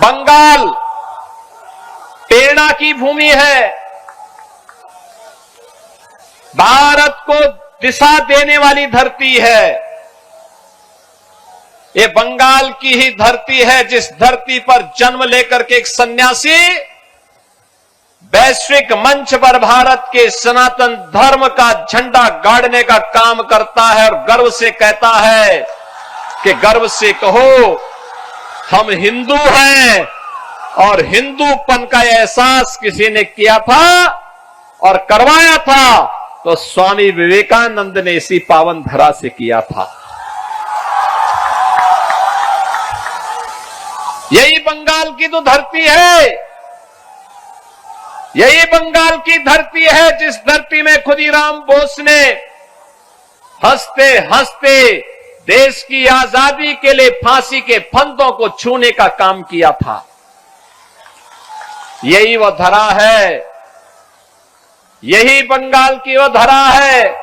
बंगाल प्रेरणा की भूमि है, भारत को दिशा देने वाली धरती है। ये बंगाल की ही धरती है जिस धरती पर जन्म लेकर के एक सन्यासी वैश्विक मंच पर भारत के सनातन धर्म का झंडा गाड़ने का काम करता है और गर्व से कहता है कि गर्व से कहो हम हिंदू हैं। और हिंदूपन का एहसास किसी ने किया था और करवाया था तो स्वामी विवेकानंद ने इसी पावन धरा से किया था। यही बंगाल की तो धरती है, यही बंगाल की धरती है जिस धरती में खुदीराम बोस ने हंसते हंसते देश की आजादी के लिए फांसी के फंदों को छूने का काम किया था। यही वह धरा है, यही बंगाल की वह धरा है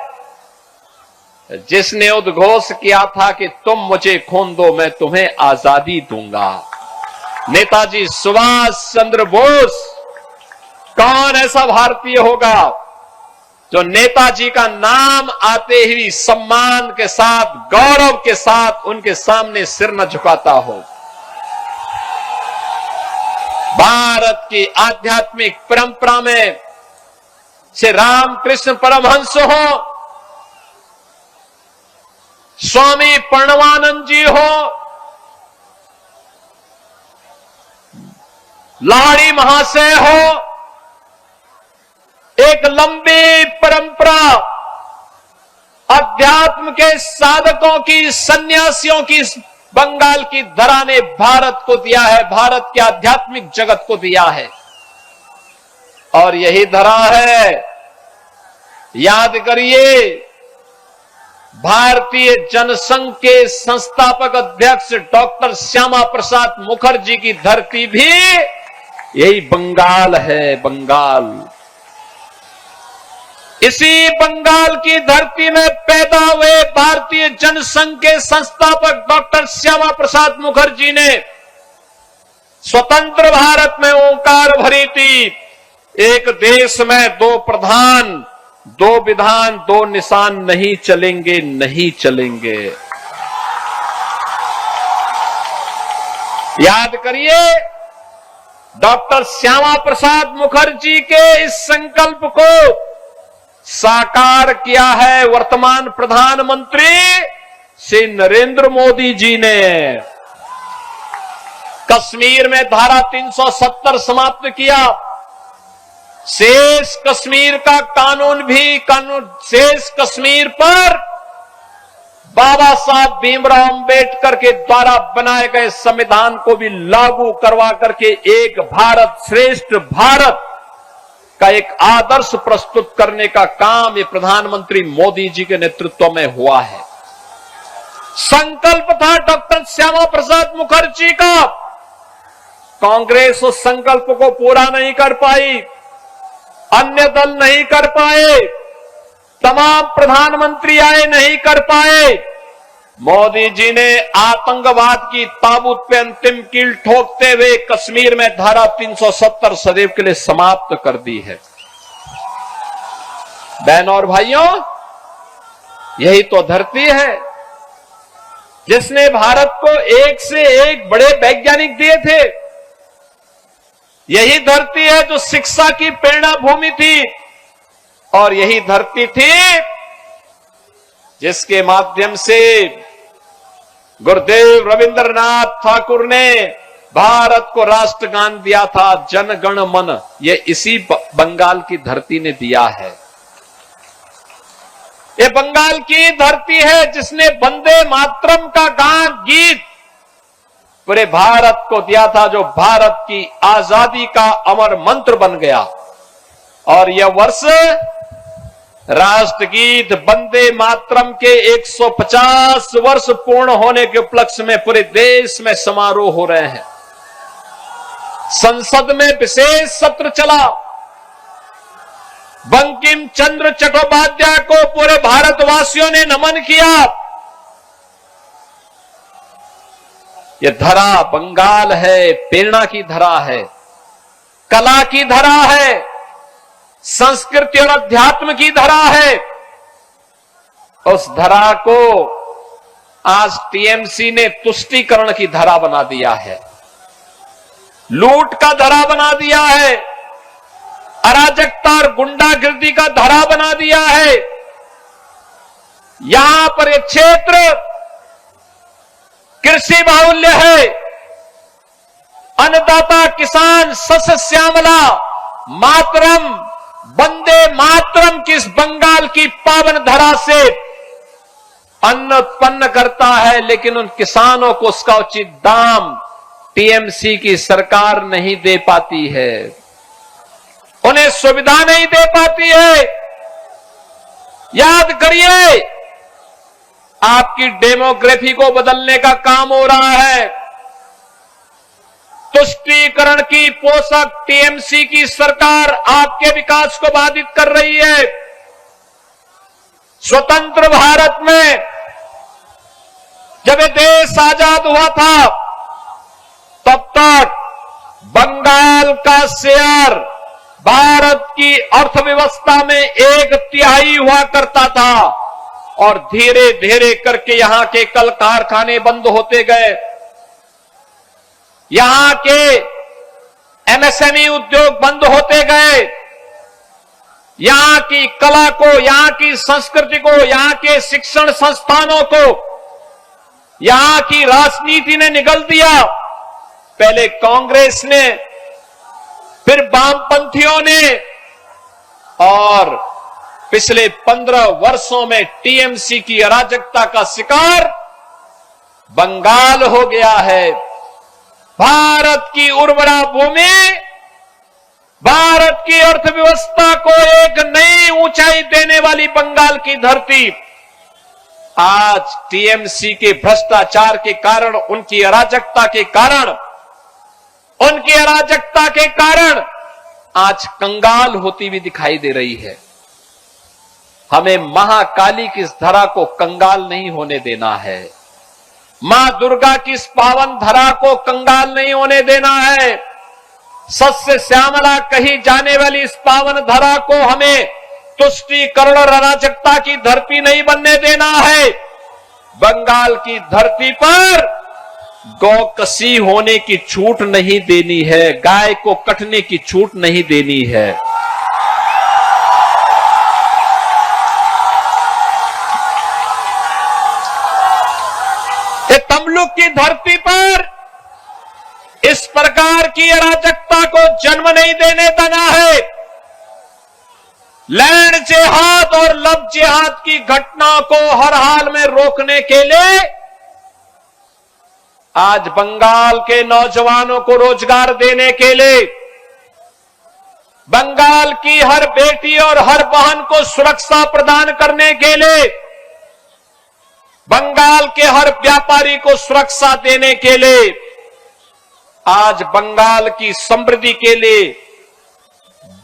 जिसने उद्घोष किया था कि तुम मुझे खून दो मैं तुम्हें आजादी दूंगा। नेताजी सुभाष चंद्र बोस, कौन ऐसा भारतीय होगा जो नेताजी का नाम आते ही सम्मान के साथ गौरव के साथ उनके सामने सिर न झुकाता हो। भारत की आध्यात्मिक परंपरा में से रामकृष्ण परमहंस हो, स्वामी प्रणवानंद जी हो, लाड़ी महाशय हो, एक लंबी परंपरा अध्यात्म के साधकों की, सन्यासियों की बंगाल की धरा ने भारत को दिया है, भारत के आध्यात्मिक जगत को दिया है। और यही धरा है, याद करिए, भारतीय जनसंघ के संस्थापक अध्यक्ष डॉक्टर श्यामा प्रसाद मुखर्जी की धरती भी यही बंगाल है। बंगाल, इसी बंगाल की धरती में पैदा हुए भारतीय जनसंघ के संस्थापक डॉक्टर श्यामा प्रसाद मुखर्जी ने स्वतंत्र भारत में ओंकार भरी थी, एक देश में दो प्रधान, दो विधान, दो निशान नहीं चलेंगे, नहीं चलेंगे। याद करिए, डॉक्टर श्यामा प्रसाद मुखर्जी के इस संकल्प को साकार किया है वर्तमान प्रधानमंत्री श्री नरेंद्र मोदी जी ने। कश्मीर में धारा 370 समाप्त किया, शेष कश्मीर का कानून भी शेष कश्मीर पर बाबा साहब भीमराव अंबेडकर के द्वारा बनाए गए संविधान को भी लागू करवा करके एक भारत श्रेष्ठ भारत का एक आदर्श प्रस्तुत करने का काम ये प्रधानमंत्री मोदी जी के नेतृत्व में हुआ है। संकल्प था डॉक्टर श्यामा प्रसाद मुखर्जी का, कांग्रेस उस संकल्प को पूरा नहीं कर पाई, अन्य दल नहीं कर पाए, तमाम प्रधानमंत्री आए नहीं कर पाए। मोदी जी ने आतंकवाद की ताबूत पे अंतिम कील ठोकते हुए कश्मीर में धारा 370 सदैव के लिए समाप्त कर दी है। बहनों और भाइयों, यही तो धरती है जिसने भारत को एक से एक बड़े वैज्ञानिक दिए थे। यही धरती है जो शिक्षा की प्रेरणा भूमि थी, और यही धरती थी जिसके माध्यम से गुरुदेव रविंद्रनाथ ठाकुर ने भारत को राष्ट्रगान दिया था, जन गण मन। ये इसी बंगाल की धरती ने दिया है। ये बंगाल की धरती है जिसने वंदे मातरम का गीत पूरे भारत को दिया था, जो भारत की आजादी का अमर मंत्र बन गया। और यह वर्ष राष्ट्रगीत वंदे मातरम के 150 वर्ष पूर्ण होने के उपलक्ष्य में पूरे देश में समारोह हो रहे हैं। संसद में विशेष सत्र चला। बंकिम चंद्र चट्टोपाध्याय को पूरे भारतवासियों ने नमन किया। ये धरा बंगाल है, प्रेरणा की धरा है, कला की धरा है, संस्कृति और अध्यात्म की धरा है। उस धरा को आज टीएमसी ने तुष्टीकरण की धरा बना दिया है, लूट का धरा बना दिया है, अराजकता और गुंडागिर्दी का धरा बना दिया है। यहां पर यह क्षेत्र कृषि बाहुल्य है, अन्नदाता किसान सस्य श्यामला मातरम वंदे मातरम की इस बंगाल की पावन धरा से अन्न उत्पन्न करता है, लेकिन उन किसानों को उसका उचित दाम टीएमसी की सरकार नहीं दे पाती है, उन्हें सुविधा नहीं दे पाती है। याद करिए, आपकी डेमोग्राफी को बदलने का काम हो रहा है। तुष्टीकरण की पोषक टीएमसी की सरकार आपके विकास को बाधित कर रही है। स्वतंत्र भारत में जब ये देश आजाद हुआ था, तब तक बंगाल का शेयर भारत की अर्थव्यवस्था में 1/3 हुआ करता था, और धीरे धीरे करके यहां के कल कारखाने बंद होते गए, यहां के एमएसएमई उद्योग बंद होते गए, यहां की कला को, यहां की संस्कृति को, यहां के शिक्षण संस्थानों को यहां की राजनीति ने निगल दिया। पहले कांग्रेस ने, फिर वामपंथियों ने, और पिछले 15 वर्षों में टीएमसी की अराजकता का शिकार बंगाल हो गया है। भारत की उर्वरा भूमि, भारत की अर्थव्यवस्था को एक नई ऊंचाई देने वाली बंगाल की धरती आज टीएमसी के भ्रष्टाचार के कारण, उनकी अराजकता के कारण, उनकी अराजकता के कारण आज कंगाल होती हुई दिखाई दे रही है। हमें महाकाली की इस धरा को कंगाल नहीं होने देना है, मां दुर्गा की इस पावन धरा को कंगाल नहीं होने देना है। सस्य श्यामला कही जाने वाली इस पावन धरा को हमें तुष्टीकरण और अराजकता की धरती नहीं बनने देना है। बंगाल की धरती पर गौकसी होने की छूट नहीं देनी है, गाय को कटने की छूट नहीं देनी है। ये तमलुक की धरती पर इस प्रकार की अराजकता को जन्म नहीं देने देना है। लैंड जिहाद और लव जिहाद की घटना को हर हाल में रोकने के लिए आज बंगाल के नौजवानों को रोजगार देने के लिए, बंगाल की हर बेटी और हर बहन को सुरक्षा प्रदान करने के लिए, बंगाल के हर व्यापारी को सुरक्षा देने के लिए, आज बंगाल की समृद्धि के लिए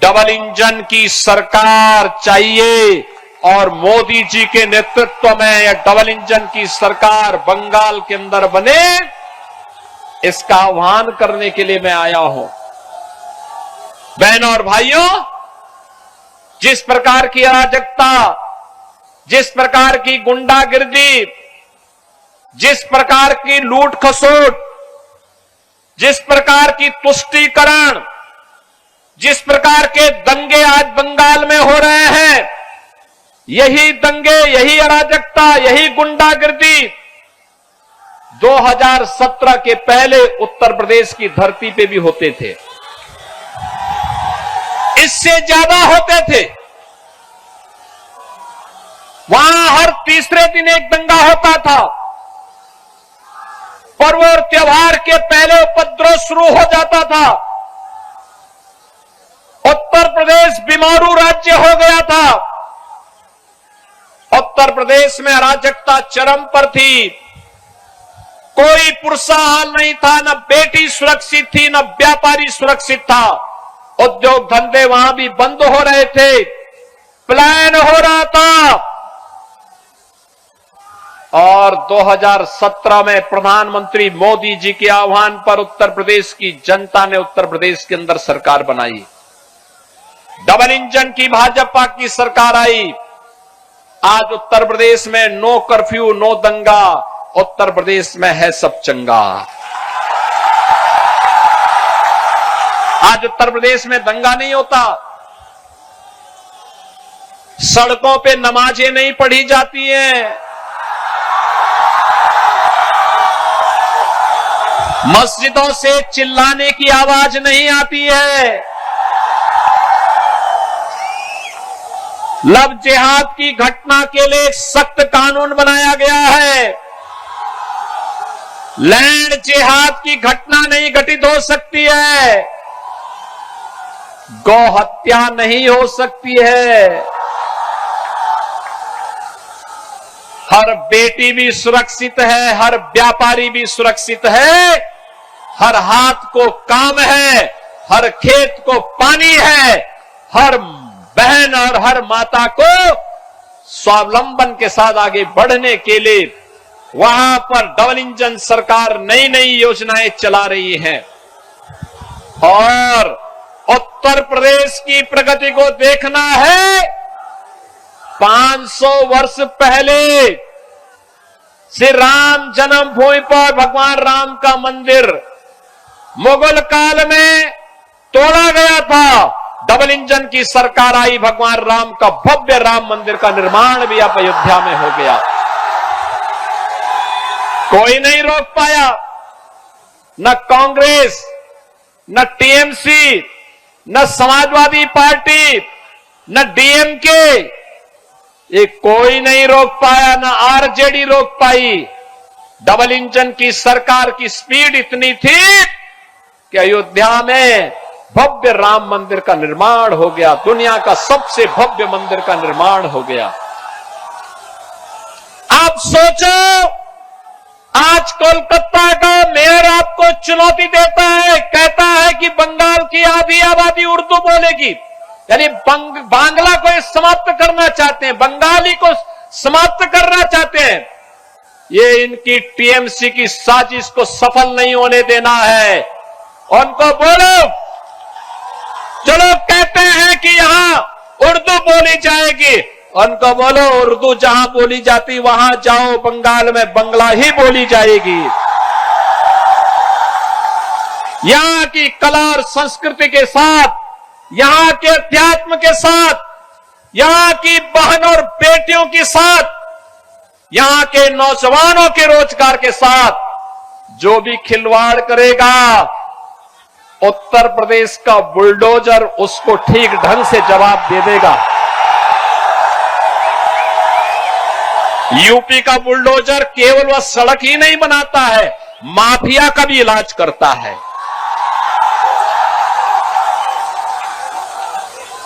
डबल इंजन की सरकार चाहिए, और मोदी जी के नेतृत्व में यह डबल इंजन की सरकार बंगाल के अंदर बने, इसका आह्वान करने के लिए मैं आया हूं। बहनों और भाइयों, जिस प्रकार की अराजकता, जिस प्रकार की गुंडागिर्दी, जिस प्रकार की लूट खसोट, जिस प्रकार की तुष्टीकरण, जिस प्रकार के दंगे आज बंगाल में हो रहे हैं, यही दंगे, यही अराजकता, यही गुंडागिर्दी 2017 के पहले उत्तर प्रदेश की धरती पे भी होते थे, इससे ज्यादा होते थे। वहां हर तीसरे दिन एक दंगा होता था, पर्व और त्योहार के पहले उपद्रव शुरू हो जाता था। उत्तर प्रदेश बीमारू राज्य हो गया था। उत्तर प्रदेश में अराजकता चरम पर थी, कोई पुरसाहाल नहीं था, न बेटी सुरक्षित थी, न व्यापारी सुरक्षित था। उद्योग धंधे वहां भी बंद हो रहे थे, पलायन हो रहा था। और 2017 में प्रधानमंत्री मोदी जी के आह्वान पर उत्तर प्रदेश की जनता ने उत्तर प्रदेश के अंदर सरकार बनाई। डबल इंजन की भाजपा की सरकार आई। आज उत्तर प्रदेश में नो कर्फ्यू, नो दंगा, उत्तर प्रदेश में है सब चंगा। आज उत्तर प्रदेश में दंगा नहीं होता, सड़कों पे नमाजें नहीं पढ़ी जाती हैं, मस्जिदों से चिल्लाने की आवाज नहीं आती है, लव जिहाद की घटना के लिए सख्त कानून बनाया गया है। लैंड जिहाद की घटना नहीं घटित हो सकती है, गौ हत्या नहीं हो सकती है, हर बेटी भी सुरक्षित है, हर व्यापारी भी सुरक्षित है, हर हाथ को काम है, हर खेत को पानी है, हर बहन और हर माता को स्वावलंबन के साथ आगे बढ़ने के लिए वहां पर डबल इंजन सरकार नई नई योजनाएं चला रही है। और उत्तर प्रदेश की प्रगति को देखना है। 500 वर्ष पहले श्री राम जन्मभूमि पर भगवान राम का मंदिर मुगल काल में तोड़ा गया था। डबल इंजन की सरकार आई, भगवान राम का भव्य राम मंदिर का निर्माण भी अब अयोध्या में हो गया। कोई नहीं रोक पाया, न कांग्रेस, न टीएमसी, न समाजवादी पार्टी, न डीएमके, ये कोई नहीं रोक पाया, न आरजेडी रोक पाई। डबल इंजन की सरकार की स्पीड इतनी थी कि अयोध्या में भव्य राम मंदिर का निर्माण हो गया, दुनिया का सबसे भव्य मंदिर का निर्माण हो गया। आप सोचो, आज कोलकाता का मेयर आपको चुनौती देता है, कहता है कि बंगाल की आधी आबादी उर्दू बोलेगी, यानी बांग्ला को समाप्त करना चाहते हैं, बंगाली को समाप्त करना चाहते हैं। ये इनकी टीएमसी की साजिश को सफल नहीं होने देना है। उनको बोलो, चलो कहते हैं कि यहां उर्दू बोली जाएगी, उनको बोलो उर्दू जहां बोली जाती वहां जाओ, बंगाल में बंगला ही बोली जाएगी। यहां की कला और संस्कृति के साथ, यहां के अध्यात्म के साथ, यहां की बहन और बेटियों के साथ, यहां के नौजवानों के रोजगार के साथ जो भी खिलवाड़ करेगा, उत्तर प्रदेश का बुलडोजर उसको ठीक ढंग से जवाब दे देगा। यूपी का बुलडोजर केवल वह सड़क ही नहीं बनाता है, माफिया का भी इलाज करता है।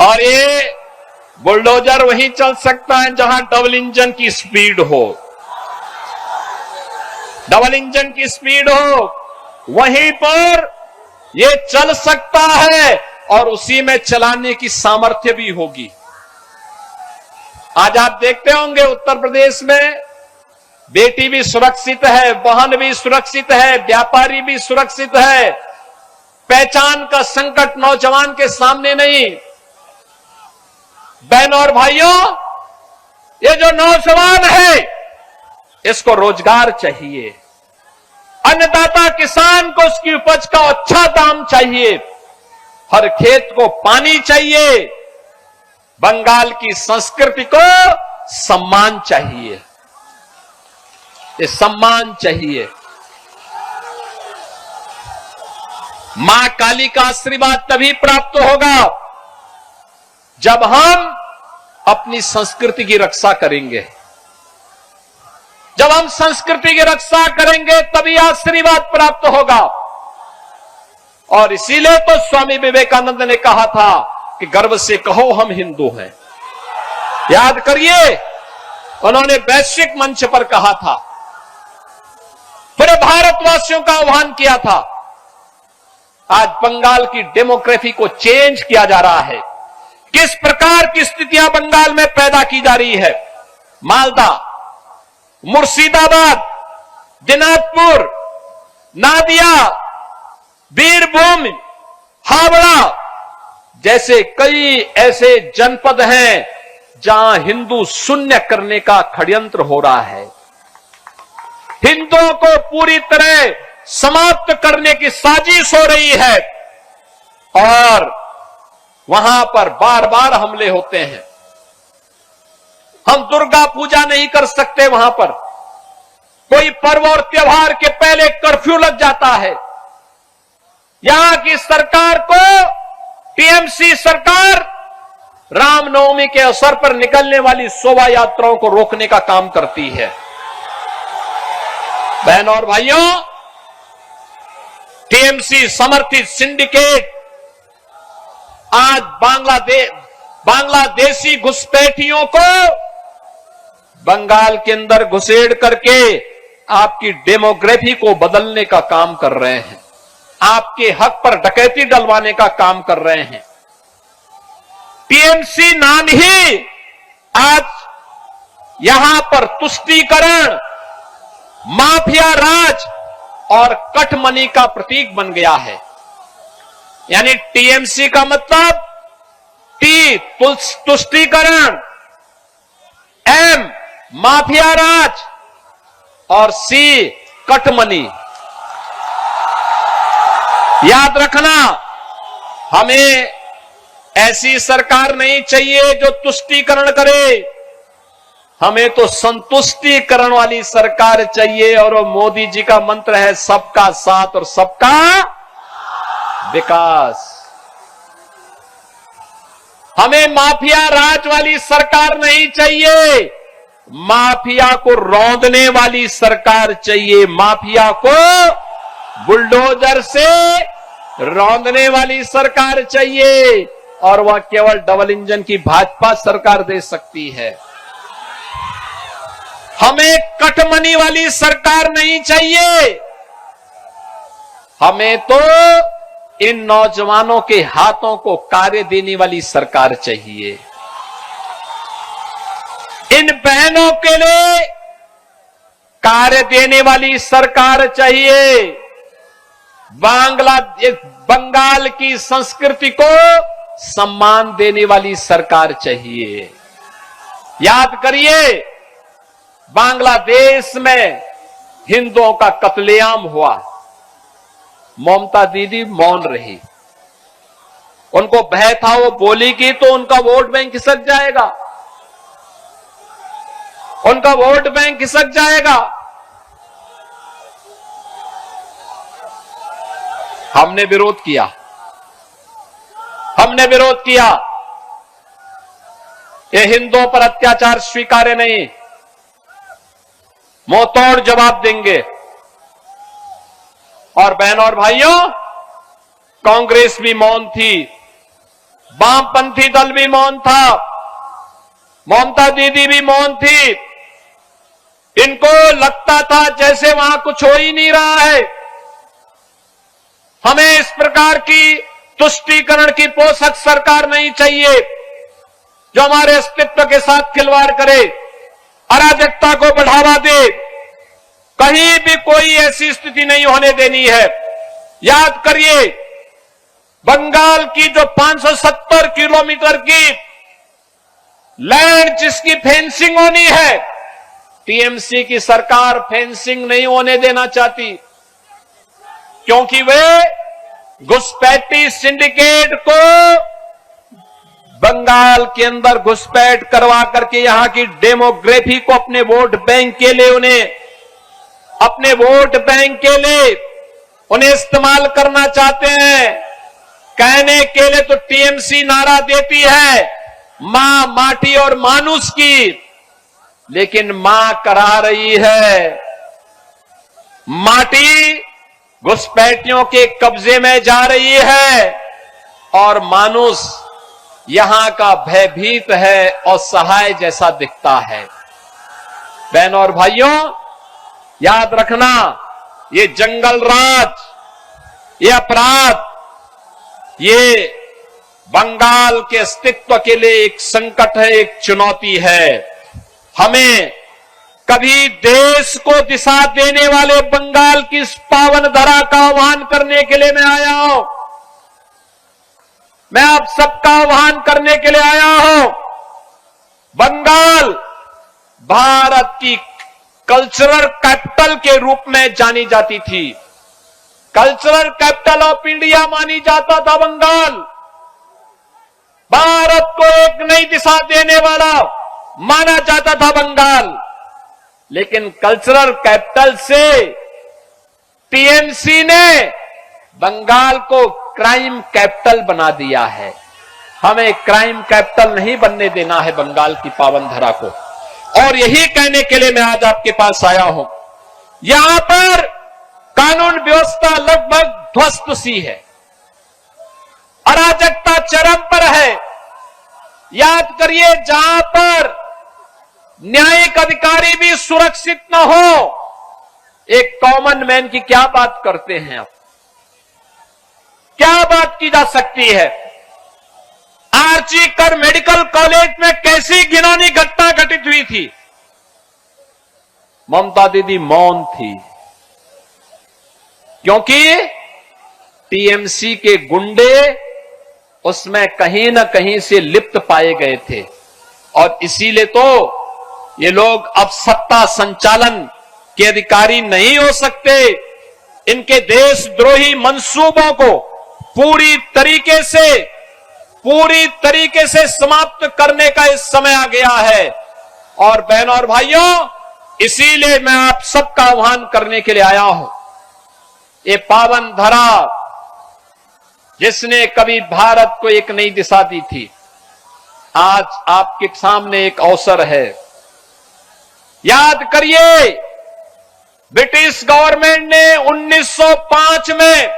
और ये बुलडोजर वहीं चल सकता है जहां डबल इंजन की स्पीड हो। डबल इंजन की स्पीड हो, वहीं पर ये चल सकता है और उसी में चलाने की सामर्थ्य भी होगी। आज आप देखते होंगे उत्तर प्रदेश में बेटी भी सुरक्षित है, बहन भी सुरक्षित है, व्यापारी भी सुरक्षित है। पहचान का संकट नौजवान के सामने नहीं। बहनों और भाइयों, ये जो नौजवान है इसको रोजगार चाहिए, अन्नदाता किसान को उसकी उपज का अच्छा दाम चाहिए, हर खेत को पानी चाहिए, बंगाल की संस्कृति को सम्मान चाहिए, ये सम्मान चाहिए। मां काली का आशीर्वाद तभी प्राप्त होगा जब हम अपनी संस्कृति की रक्षा करेंगे। जब हम संस्कृति की रक्षा करेंगे तभी आशीर्वाद प्राप्त होगा। और इसीलिए तो स्वामी विवेकानंद ने कहा था कि गर्व से कहो हम हिंदू हैं। याद करिए, उन्होंने वैश्विक मंच पर कहा था, पूरे भारतवासियों का आह्वान किया था। आज बंगाल की डेमोग्राफी को चेंज किया जा रहा है। किस प्रकार की स्थितियां बंगाल में पैदा की जा रही है। मालदा, मुर्शिदाबाद, दिनाजपुर, नादिया, बीरभूम, हावड़ा जैसे कई ऐसे जनपद हैं जहां हिंदू शून्य करने का षड्यंत्र हो रहा है। हिंदुओं को पूरी तरह समाप्त करने की साजिश हो रही है और वहां पर बार बार हमले होते हैं। हम दुर्गा पूजा नहीं कर सकते, वहां पर कोई पर्व और त्योहार के पहले कर्फ्यू लग जाता है। यहां की सरकार को, टीएमसी सरकार, रामनवमी के अवसर पर निकलने वाली शोभा यात्राओं को रोकने का काम करती है। बहनों और भाइयों, टीएमसी समर्थित सिंडिकेट आज बांग्लादेशी घुसपैठियों को बंगाल के अंदर घुसेड़ करके आपकी डेमोग्राफी को बदलने का काम कर रहे हैं, आपके हक पर डकैती डलवाने का काम कर रहे हैं। टीएमसी नाम ही आज यहां पर तुष्टीकरण, माफिया राज और कटमनी का प्रतीक बन गया है। यानी टीएमसी का मतलब टी तुष्टीकरण, एम माफिया राज और सी कटमनी। याद रखना, हमें ऐसी सरकार नहीं चाहिए जो तुष्टीकरण करे, हमें तो संतुष्टीकरण वाली सरकार चाहिए। और वो मोदी जी का मंत्र है सबका साथ और सबका विकास। हमें माफिया राज वाली सरकार नहीं चाहिए, माफिया को रौंदने वाली सरकार चाहिए, माफिया को बुलडोजर से रौंदने वाली सरकार चाहिए। और वह केवल डबल इंजन की भाजपा सरकार दे सकती है। हमें कटमनी वाली सरकार नहीं चाहिए, हमें तो इन नौजवानों के हाथों को कार्य देने वाली सरकार चाहिए। इन बहनों के लिए कार्य देने वाली सरकार चाहिए। बंगाल की संस्कृति को सम्मान देने वाली सरकार चाहिए। याद करिए, बांग्लादेश में हिंदुओं का कत्लेआम हुआ, ममता दीदी मौन रही। उनको भय था वो बोली की तो उनका वोट बैंक खिसक जाएगा, उनका वोट बैंक खिसक जाएगा। हमने विरोध किया, हमने विरोध किया। ये हिंदुओं पर अत्याचार स्वीकार्य नहीं, मुंहतोड़ जवाब देंगे। और बहनों और भाइयों, कांग्रेस भी मौन थी, वामपंथी दल भी मौन था, ममता दीदी भी मौन थी। इनको लगता था जैसे वहां कुछ हो ही नहीं रहा है। हमें इस प्रकार की तुष्टीकरण की पोषक सरकार नहीं चाहिए जो हमारे अस्तित्व के साथ खिलवाड़ करे, अराजकता को बढ़ावा दे। कहीं भी कोई ऐसी स्थिति नहीं होने देनी है। याद करिए, बंगाल की जो 570 किलोमीटर की लैंड जिसकी फेंसिंग होनी है, टीएमसी की सरकार फेंसिंग नहीं होने देना चाहती, क्योंकि वे घुसपैठी सिंडिकेट को बंगाल के अंदर घुसपैठ करवा करके यहां की डेमोग्राफी को अपने वोट बैंक के लिए उन्हें इस्तेमाल करना चाहते हैं। कहने के लिए तो टीएमसी नारा देती है मां माटी और मानुष की, लेकिन मां करा रही है माटी घुसपैठियों के कब्जे में जा रही है और मानुष यहां का भयभीत है और सहाय जैसा दिखता है। बहनों और भाइयों, याद रखना, ये जंगल राज, ये अपराध, ये बंगाल के अस्तित्व के लिए एक संकट है, एक चुनौती है। हमें कभी देश को दिशा देने वाले बंगाल की इस पावन धरा का आह्वान करने के लिए मैं आया हूं। मैं आप सबका आह्वान करने के लिए आया हूं। बंगाल भारत की कल्चरल कैपिटल के रूप में जानी जाती थी। कल्चरल कैपिटल ऑफ इंडिया मानी जाता था बंगाल। भारत को एक नई दिशा देने वाला माना जाता था बंगाल। लेकिन कल्चरल कैपिटल से टीएमसी ने बंगाल को क्राइम कैपिटल बना दिया है। हमें क्राइम कैपिटल नहीं बनने देना है बंगाल की पावन धरा को। और यही कहने के लिए मैं आज आपके पास आया हूं। यहां पर कानून व्यवस्था लगभग ध्वस्त सी है, अराजकता चरम पर है। याद करिए, जहां पर न्यायिक अधिकारी भी सुरक्षित न हो, एक कॉमन मैन की क्या बात करते हैं आप? क्या बात की जा सकती है? आरजी कर मेडिकल कॉलेज में कैसी घिनौनी घटना घटित हुई थी। ममता दीदी मौन थी, क्योंकि टीएमसी के गुंडे उसमें कहीं ना कहीं से लिप्त पाए गए थे। और इसीलिए तो ये लोग अब सत्ता संचालन के अधिकारी नहीं हो सकते। इनके देशद्रोही मंसूबों को पूरी तरीके से समाप्त करने का इस समय आ गया है। और बहनों और भाइयों, इसीलिए मैं आप सबका आह्वान करने के लिए आया हूं। ये पावन धरा जिसने कभी भारत को एक नई दिशा दी थी, आज आपके सामने एक अवसर है। याद करिए, ब्रिटिश गवर्नमेंट ने 1905 में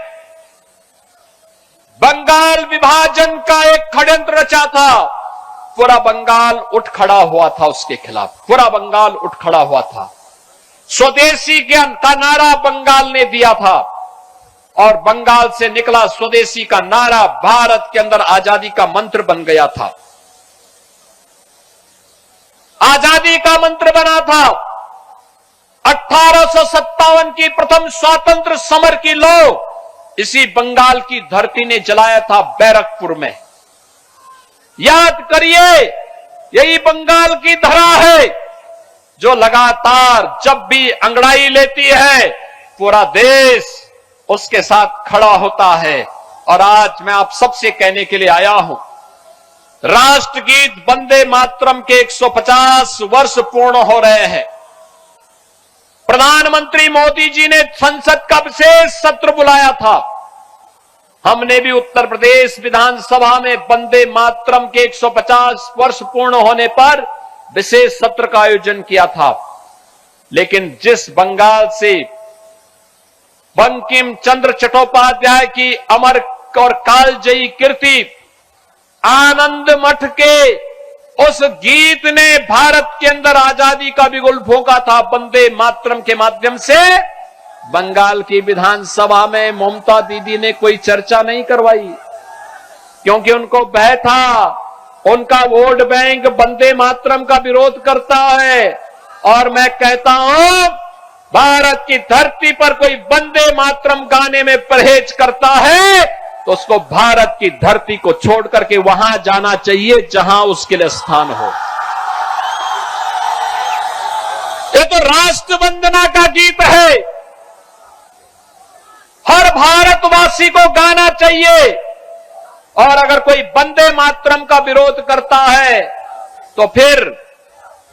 बंगाल विभाजन का एक षड्यंत्र रचा था। पूरा बंगाल उठ खड़ा हुआ था उसके खिलाफ। पूरा बंगाल उठ खड़ा हुआ था। स्वदेशी का नारा बंगाल ने दिया था और बंगाल से निकला स्वदेशी का नारा भारत के अंदर आजादी का मंत्र बन गया था। आजादी का मंत्र बना था। 1857 की प्रथम स्वातंत्र समर की लौ इसी बंगाल की धरती ने जलाया था, बैरकपुर में। याद करिए, यही बंगाल की धरा है जो लगातार जब भी अंगड़ाई लेती है, पूरा देश उसके साथ खड़ा होता है। और आज मैं आप सबसे कहने के लिए आया हूं, राष्ट्रगीत वंदे मातरम के 150 वर्ष पूर्ण हो रहे हैं। प्रधानमंत्री मोदी जी ने संसद का विशेष सत्र बुलाया था। हमने भी उत्तर प्रदेश विधानसभा में वंदे मातरम के 150 वर्ष पूर्ण होने पर विशेष सत्र का आयोजन किया था। लेकिन जिस बंगाल से बंकिम चंद्र चट्टोपाध्याय की अमर और कालजयी कीर्ति आनंद मठ के उस गीत ने भारत के अंदर आजादी का बिगुल फूंका था, वंदे मातरम के माध्यम से, बंगाल की विधानसभा में ममता दीदी ने कोई चर्चा नहीं करवाई, क्योंकि उनको भय था उनका वोट बैंक वंदे मातरम का विरोध करता है। और मैं कहता हूं, भारत की धरती पर कोई वंदे मातरम गाने में परहेज करता है तो उसको भारत की धरती को छोड़ करके वहां जाना चाहिए जहां उसके लिए स्थान हो। ये तो राष्ट्र वंदना का गीत है, हर भारतवासी को गाना चाहिए। और अगर कोई वंदे मातरम का विरोध करता है तो फिर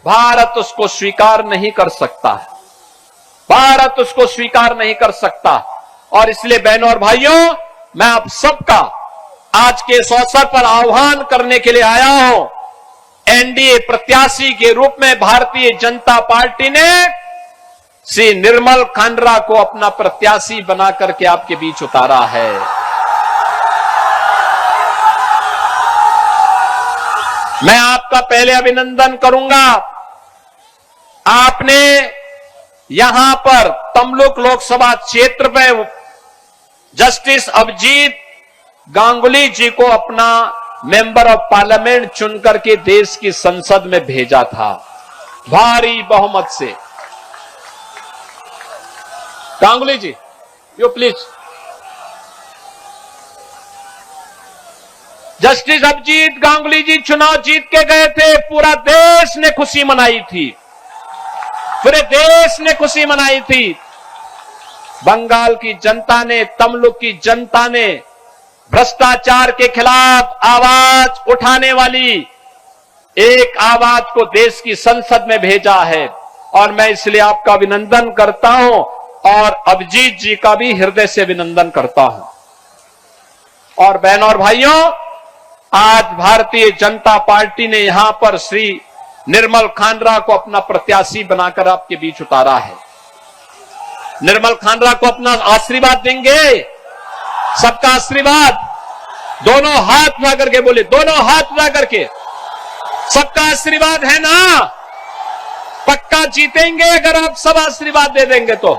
भारत उसको स्वीकार नहीं कर सकता। भारत उसको स्वीकार नहीं कर सकता। और इसलिए बहनों और भाइयों, मैं आप सबका आज के इस अवसर पर आह्वान करने के लिए आया हूं। एनडीए प्रत्याशी के रूप में भारतीय जनता पार्टी ने श्री निर्मल खांडरा को अपना प्रत्याशी बना करके आपके बीच उतारा है। मैं आपका पहले अभिनंदन करूंगा। आपने यहां पर तमलुक लोकसभा क्षेत्र में जस्टिस अभिजीत गांगुली जी को अपना मेंबर ऑफ पार्लियामेंट चुनकर के देश की संसद में भेजा था, भारी बहुमत से। Ganguly ji, you please. Justice Abhijit Ganguly ji चुनाव जीत के गए थे, पूरा देश ने खुशी मनाई थी, पूरे देश ने खुशी मनाई थी। बंगाल की जनता ने, तमिलनाडु की जनता ने भ्रष्टाचार के खिलाफ आवाज उठाने वाली एक आवाज को देश की संसद में भेजा है, और मैं इसलिए आपका अभिनंदन करता हूं और अभिजीत जी का भी हृदय से अभिनंदन करता हूं। और बहनों और भाइयों, आज भारतीय जनता पार्टी ने यहां पर श्री निर्मल खांडरा को अपना प्रत्याशी बनाकर आपके बीच उतारा है। निर्मल खांडरा को अपना आशीर्वाद देंगे, सबका आशीर्वाद, दोनों हाथ उठा करके बोले, दोनों हाथ उठा करके, सबका आशीर्वाद है ना? पक्का जीतेंगे अगर आप सब आशीर्वाद दे देंगे तो।